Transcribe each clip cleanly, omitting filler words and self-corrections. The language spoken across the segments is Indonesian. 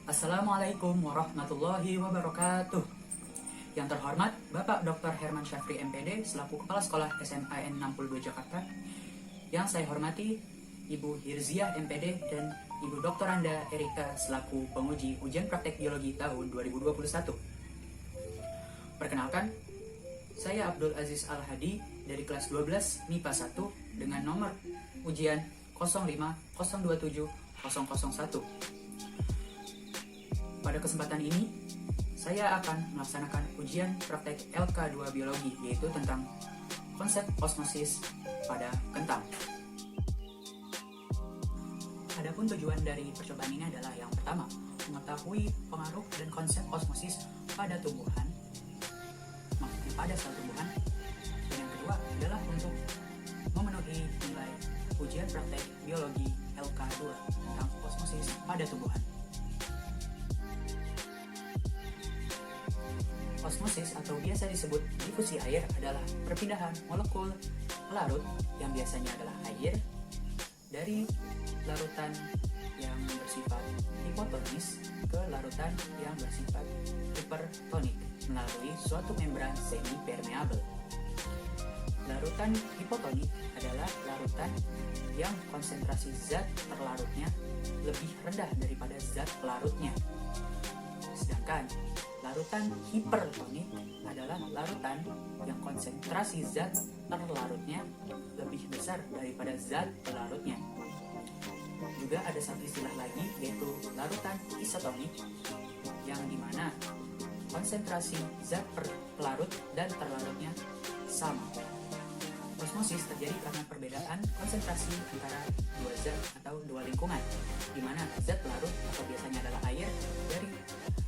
Assalamualaikum warahmatullahi wabarakatuh. Yang terhormat Bapak Dr. Herman Syafri MPD selaku Kepala Sekolah SMAN 62 Jakarta. Yang saya hormati Ibu Hirziah MPD dan Ibu Dr. Anda Erika selaku penguji ujian praktek biologi tahun 2021. Perkenalkan, saya Abdul Aziz Al-Hadi dari kelas 12 MIPA 1 dengan nomor ujian 050270001. Pada kesempatan ini, saya akan melaksanakan ujian praktek LK2 Biologi, yaitu tentang konsep osmosis pada kentang. Adapun tujuan dari percobaan ini adalah yang pertama, mengetahui pengaruh dan konsep osmosis pada tumbuhan, maksudnya pada sel tumbuhan, dan yang kedua adalah untuk memenuhi nilai ujian praktek biologi LK2 tentang osmosis pada tumbuhan. Osmosis atau biasa disebut difusi air adalah perpindahan molekul pelarut yang biasanya adalah air dari larutan yang bersifat hipotonis ke larutan yang bersifat hipertonik melalui suatu membran semi-permeabel. Larutan hipotonik adalah larutan yang konsentrasi zat terlarutnya lebih rendah daripada zat pelarutnya. Sedangkan larutan hipertonik adalah larutan yang konsentrasi zat terlarutnya lebih besar daripada zat pelarutnya. Juga ada satu istilah lagi, yaitu larutan isotonik, yang dimana konsentrasi zat pelarut dan terlarutnya sama. Osmosis terjadi karena perbedaan konsentrasi antara dua zat atau dua lingkungan, di mana zat pelarut atau biasanya adalah air dari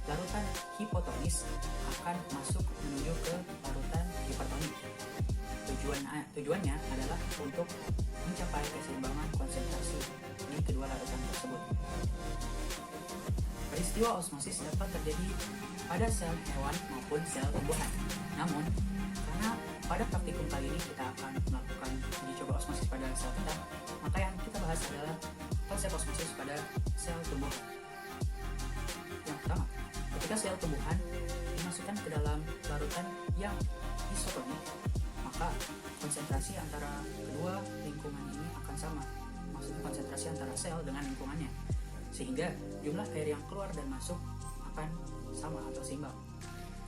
larutan hipotonis akan masuk menuju ke larutan hipertonik. Tujuannya adalah untuk mencapai keseimbangan konsentrasi di kedua larutan tersebut. Peristiwa osmosis dapat terjadi pada sel hewan maupun sel tumbuhan. Namun, karena pada praktikum kali ini kita akan melakukan uji coba osmosis pada sel kentang, maka yang kita bahas adalah konsep osmosis pada sel tumbuhan. Yang pertama, ketika sel tumbuhan dimasukkan ke dalam larutan yang isotonik, maka konsentrasi antara kedua lingkungan ini akan sama, maksudnya konsentrasi antara sel dengan lingkungannya, sehingga jumlah air yang keluar dan masuk akan sama atau seimbang.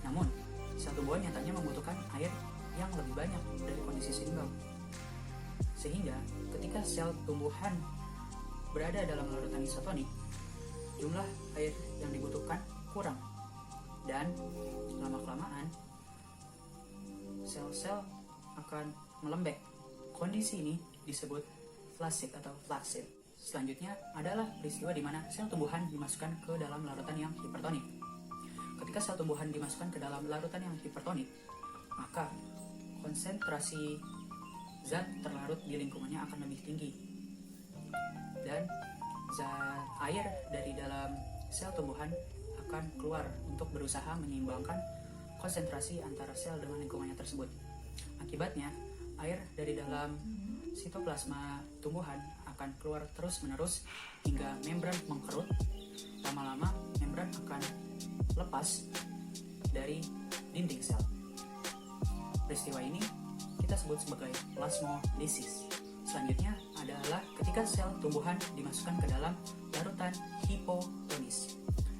Namun, sel tumbuhan nyatanya membutuhkan air yang lebih banyak dari kondisi seimbang, sehingga ketika sel tumbuhan berada dalam larutan isotonik, jumlah air yang dibutuhkan kurang, dan lama-kelamaan sel-sel akan melembek. Kondisi ini disebut flaccid atau flaccid. Selanjutnya adalah peristiwa di mana sel tumbuhan dimasukkan ke dalam larutan yang hipertonik. Ketika sel tumbuhan dimasukkan ke dalam larutan yang hipertonik, maka konsentrasi zat terlarut di lingkungannya akan lebih tinggi, dan zat air dari dalam sel tumbuhan akan keluar untuk berusaha menyeimbangkan konsentrasi antara sel dengan lingkungannya tersebut. Akibatnya, air dari dalam sitoplasma tumbuhan akan keluar terus-menerus hingga membran mengkerut. Lama-lama, membran akan lepas dari dinding sel. Peristiwa ini kita sebut sebagai plasmolisis. Selanjutnya adalah ketika sel tumbuhan dimasukkan ke dalam larutan hipotonis.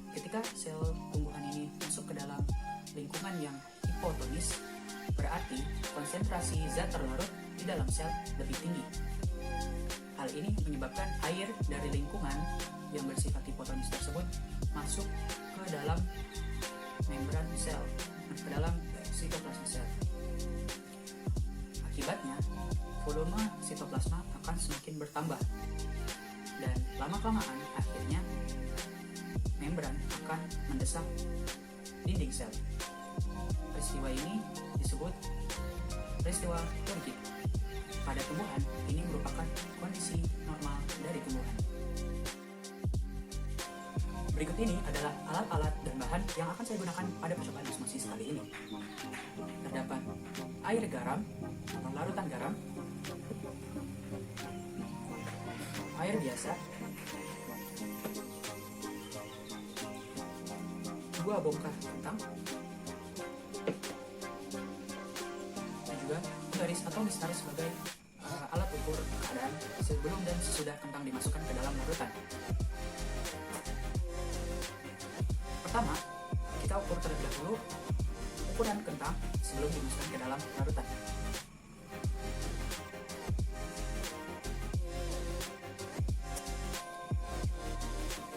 Ketika sel tumbuhan ini masuk ke dalam lingkungan yang hipotonis, berarti konsentrasi zat terlarut di dalam sel lebih tinggi. Hal ini menyebabkan air dari lingkungan yang bersifat hipotonis tersebut masuk ke dalam membran sel, ke dalam sitoplasma sel. Akibatnya, volume sitoplasma akan semakin bertambah, dan lama-kelamaan akhirnya membran akan mendesak dinding sel. Peristiwa ini disebut peristiwa turgid. Pada tumbuhan, ini merupakan kondisi normal dari tumbuhan. Berikut ini adalah alat-alat dan bahan yang akan saya gunakan pada percobaan osmosis kali ini. Terdapat air garam atau larutan garam, air biasa, 2 bongkah kentang, dan juga garis atau mistar sebagai alat ukur keadaan sebelum dan sesudah kentang dimasukkan ke dalam larutan. Pertama, kita ukur terlebih dahulu ukuran kentang sebelum dimasukkan ke dalam larutan.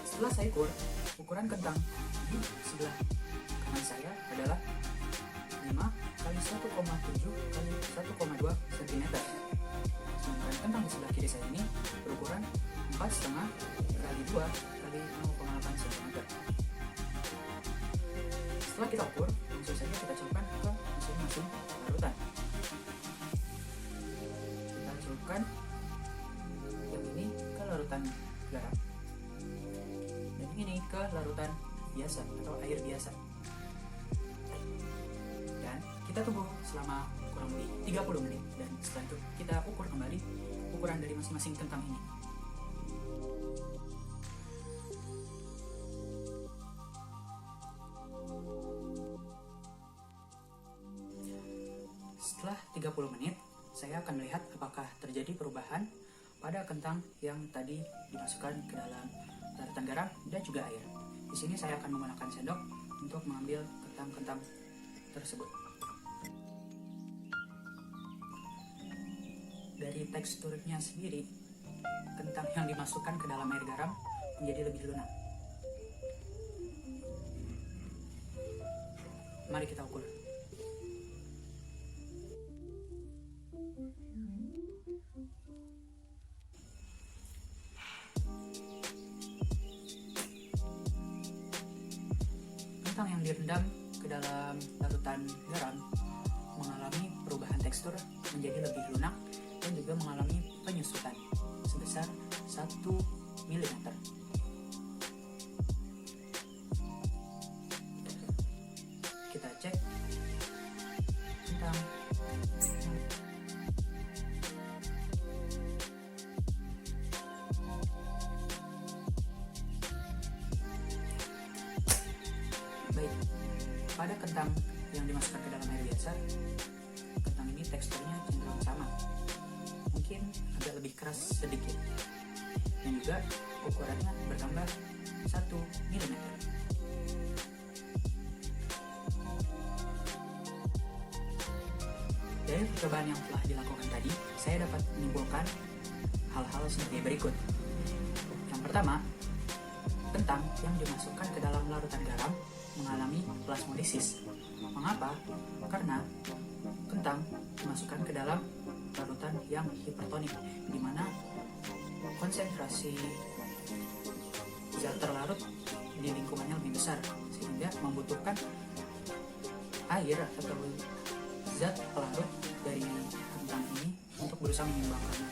Setelah saya ukur, ukuran kentang di sebelah kanan saya adalah 5 kali 1,7 kali 1,2 cm. Sedangkan kentang di sebelah kiri saya ini berukuran 4,5 kali 2 kali 0,8 cm. Setelah kita ukur, langsung saja kita celupkan ke masing-masing larutan. Kita celupkan yang ini ke larutan garam, dan ini ke larutan biasa atau air biasa. Dan kita tunggu selama kurang lebih 30 menit, dan setelah itu kita ukur kembali ukuran dari masing-masing kentang ini. Setelah 30 menit, saya akan melihat apakah terjadi perubahan pada kentang yang tadi dimasukkan ke dalam larutan garam dan juga air. Di sini saya akan menggunakan sendok untuk mengambil kentang-kentang tersebut. Dari teksturnya sendiri, kentang yang dimasukkan ke dalam air garam menjadi lebih lunak. Mari kita ukur. Kentang yang direndam ke dalam larutan garam mengalami perubahan tekstur menjadi lebih lunak dan juga mengalami penyusutan sebesar 1 mm. Kita cek kentang. Baik, pada kentang yang dimasukkan ke dalam air biasa, kentang ini teksturnya cenderung sama, mungkin agak lebih keras sedikit, dan juga ukurannya bertambah 1 mm. Dari percobaan yang telah dilakukan tadi, saya dapat menyimpulkan hal-hal sebagai berikut. Yang pertama, kentang yang dimasukkan ke dalam larutan garam mengalami plasmolisis. Mengapa? Karena kentang dimasukkan ke dalam larutan yang hipertonik, di mana konsentrasi zat terlarut di lingkungannya lebih besar, sehingga membutuhkan air atau zat pelarut dari kentang ini untuk berusaha menyeimbangkannya.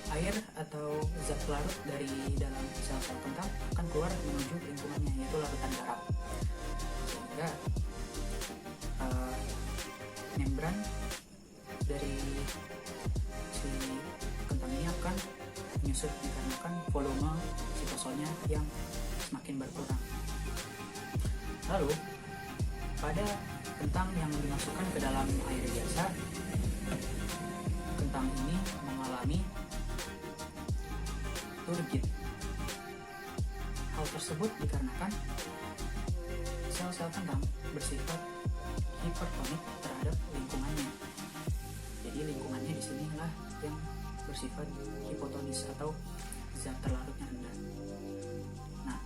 Air atau zat pelarut dari dalam sel-sel kentang akan keluar menuju lingkungannya, yaitu larutan garam, sehingga membran dari si kentang ini akan menyusut dikarenakan volume sitosolnya yang semakin berkurang. Lalu pada kentang yang dimasukkan ke dalam air biasa, kentang ini mengalami turgid. Hal tersebut dikarenakan sel-sel kentang bersifat hipertonik terhadap lingkungannya. Jadi lingkungannya di sinilah yang bersifat hipotonis atau zat terlarutnya rendah. Nah,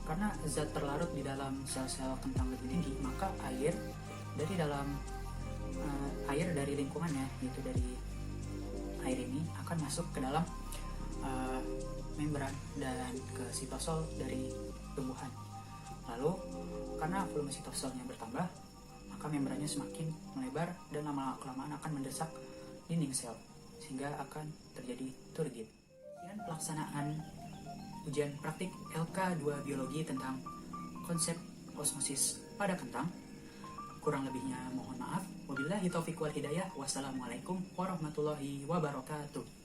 karena zat terlarut di dalam sel-sel kentang lebih tinggi, maka air dari dalam air dari lingkungannya, yaitu dari air ini akan masuk ke dalam membran dan ke sitosol dari tumbuhan. Lalu karena volume sitosolnya bertambah, maka membrannya semakin melebar dan lama-kelamaan akan mendesak dinding sel, sehingga akan terjadi turgid. Dan pelaksanaan ujian praktik LK2 Biologi tentang konsep osmosis pada kentang. Kurang lebihnya mohon maaf. Wabillahi taufiq wal hidayah. Wassalamualaikum warahmatullahi wabarakatuh.